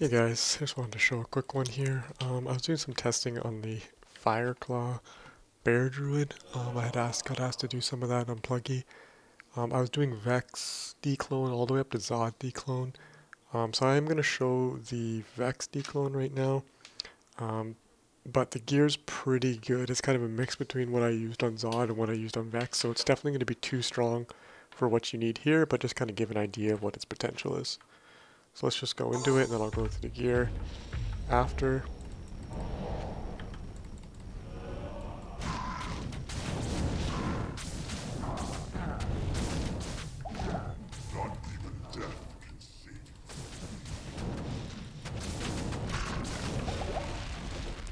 Hey guys, just wanted to show a quick one here. I was doing some testing on the Fireclaw Bear Druid. Got asked to do some of that on plugy. I was doing Vex Dclone all the way up to Zod Dclone. So I am going to show the Vex Dclone right now. But the gear's pretty good. It's kind of a mix between what I used on Zod and what I used on Vex, so it's definitely going to be too strong for what you need here, but just kind of give an idea of what its potential is. So let's just go into it, and then I'll go through the gear after.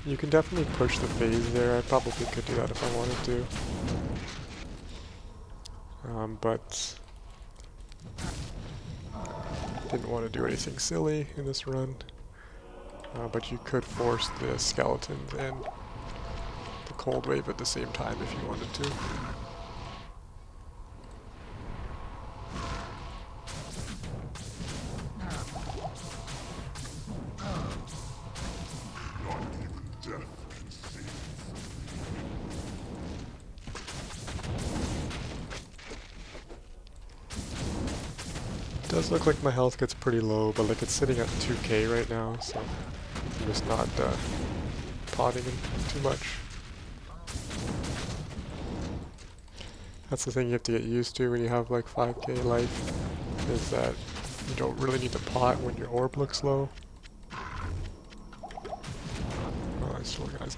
You can definitely push the phase there. I probably could do that if I wanted to. But didn't want to do anything silly in this run. But you could force the skeletons and the cold wave at the same time if you wanted to. It does look like my health gets pretty low, but like it's sitting at 2k right now, so I'm just not potting too much. That's the thing you have to get used to when you have like 5k life, is that you don't really need to pot when your orb looks low. Oh, I still guys.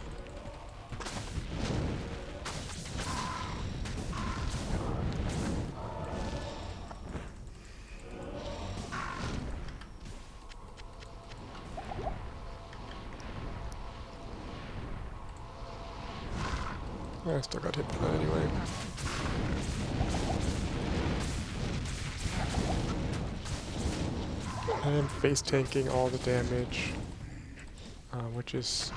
I still got hit by that anyway. I am face tanking all the damage, which is,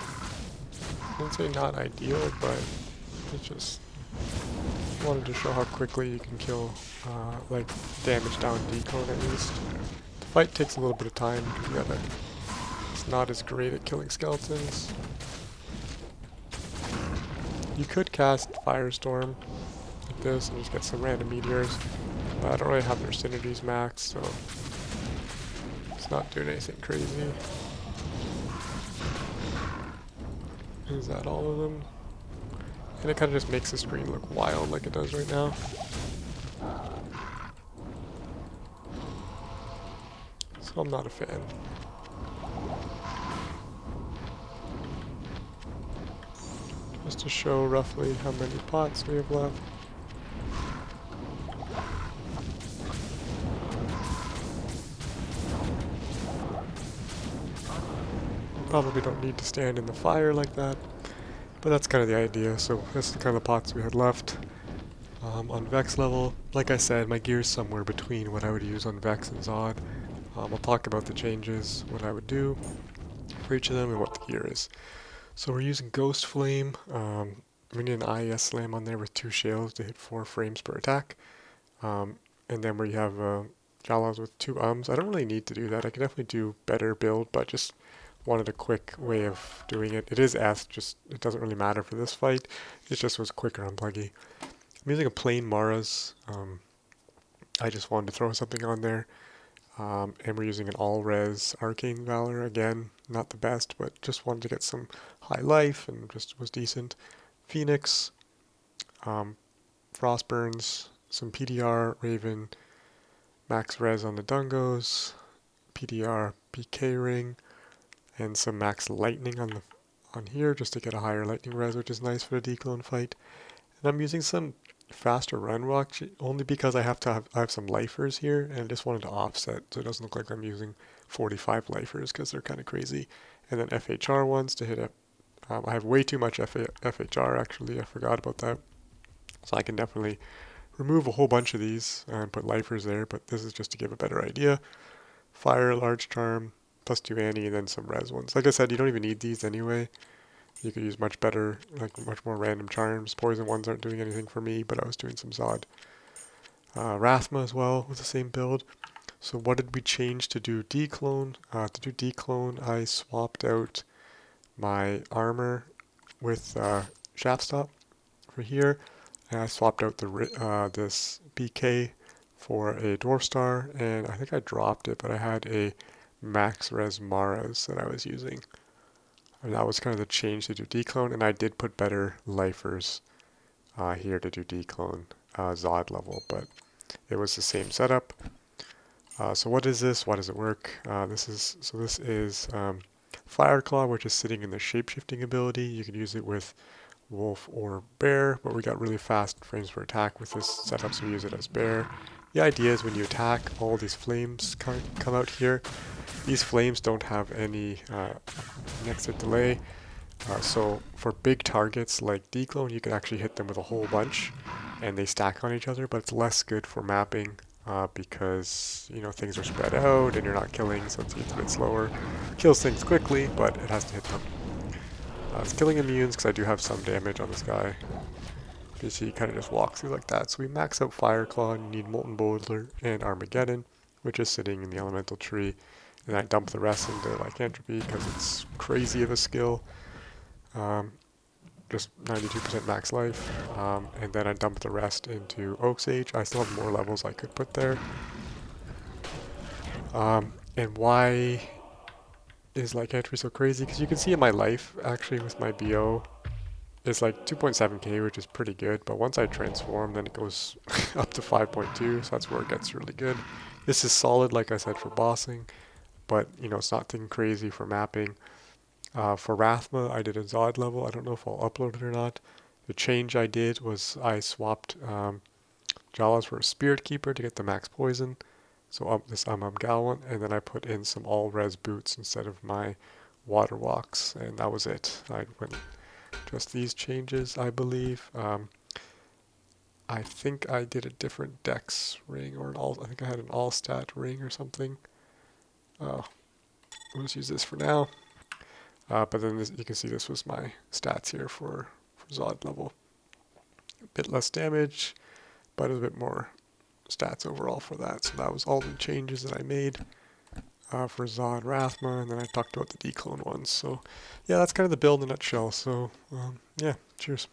I wouldn't say not ideal, but it's just wanted to show how quickly you can kill, like, damage down Dclone at least. The fight takes a little bit of time. It's not as great at killing skeletons. You could cast Firestorm like this and just get some random meteors, but I don't really have their synergies max, so it's not doing anything crazy. Is that all of them? And it kind of just makes the screen look wild like it does right now. So I'm not a fan. Just to show roughly how many pots we have left. Probably don't need to stand in the fire like that, but that's kind of the idea. So that's the kind of pots we had left. On Vex level, like I said, my gear's somewhere between what I would use on Vex and Zod. I'll talk about the changes, what I would do for each of them, and what the gear is. So we're using Ghost Flame. We need an IES slam on there with 2 shields to hit 4 frames per attack. And then where you have Jalas with 2 ums. I don't really need to do that. I could definitely do better build, but just wanted a quick way of doing it. It is S, just it doesn't really matter for this fight. It just was quicker on Pluggy. I'm using a plain Mara's. I just wanted to throw something on there. And we're using an all-res Arcane Valor. Again, not the best, but just wanted to get some high life and just was decent. Phoenix, Frostburns, some PDR, Raven, max res on the Dungos, PDR, PK Ring, and some max lightning on here just to get a higher lightning res, which is nice for the Dclone fight. And I'm using some faster run walk only because I have some lifers here, and I just wanted to offset so it doesn't look like I'm using 45 lifers because they're kind of crazy. And then FHR ones to hit a. I have way too much FHR actually. I forgot about that. So I can definitely remove a whole bunch of these and put lifers there, but this is just to give a better idea. Fire, large charm, plus 2 anti, and then some res ones. Like I said, you don't even need these anyway. You could use much better, like much more random charms. Poison ones aren't doing anything for me, but I was doing some Zod. Rathma as well with the same build. So what did we change to do Dclone? To do Dclone, I swapped out my armor with shaft stop for here, and I swapped out this BK for a Dwarf Star, and I think I dropped it, but I had a max res Maras that I was using. And that was kind of the change to do Dclone, and I did put better lifers here to do Dclone Zod level, but it was the same setup. So what is this? Why does it work? This is Fire Claw, which is sitting in the shapeshifting ability. You can use it with Wolf or Bear, but we got really fast frames per attack with this setup, so we use it as Bear. The idea is when you attack, all these flames come out here. These flames don't have any next hit delay, so for big targets like Dclone, you can actually hit them with a whole bunch, and they stack on each other, but it's less good for mapping because, you know, things are spread out and you're not killing, so it's a bit slower. Kills things quickly, but it has to hit them. It's killing immunes because I do have some damage on this guy. You see, he kind of just walks through like that. So we max out Fire Claw, and you need Molten Boulder and Armageddon, which is sitting in the elemental tree. And I dump the rest into Lycanthropy because it's crazy of a skill. Just 92% max life. And then I dump the rest into Oak Sage. I still have more levels I could put there. And why is Lycanthropy so crazy? Because you can see in my life, actually, with my BO, it's like 2.7k, which is pretty good, but once I transform, then it goes up to 5.2, so that's where it gets really good. This is solid, like I said, for bossing, but, you know, it's nothing crazy for mapping. For Rathma, I did a Zod level. I don't know if I'll upload it or not. The change I did was I swapped Jalas for a Spirit Keeper to get the max poison, so up this Gallant, and then I put in some all-res boots instead of my water walks, and that was it. I went just these changes, I believe. I think I did a different dex ring, or I think I had an all stat ring or something. We'll just use this for now. But then you can see this was my stats here for Zod level. A bit less damage, but a bit more stats overall for that. So that was all the changes that I made for Zod Rathma, and then I talked about the Dclone ones. So yeah, that's kind of the build in a nutshell. So yeah, cheers.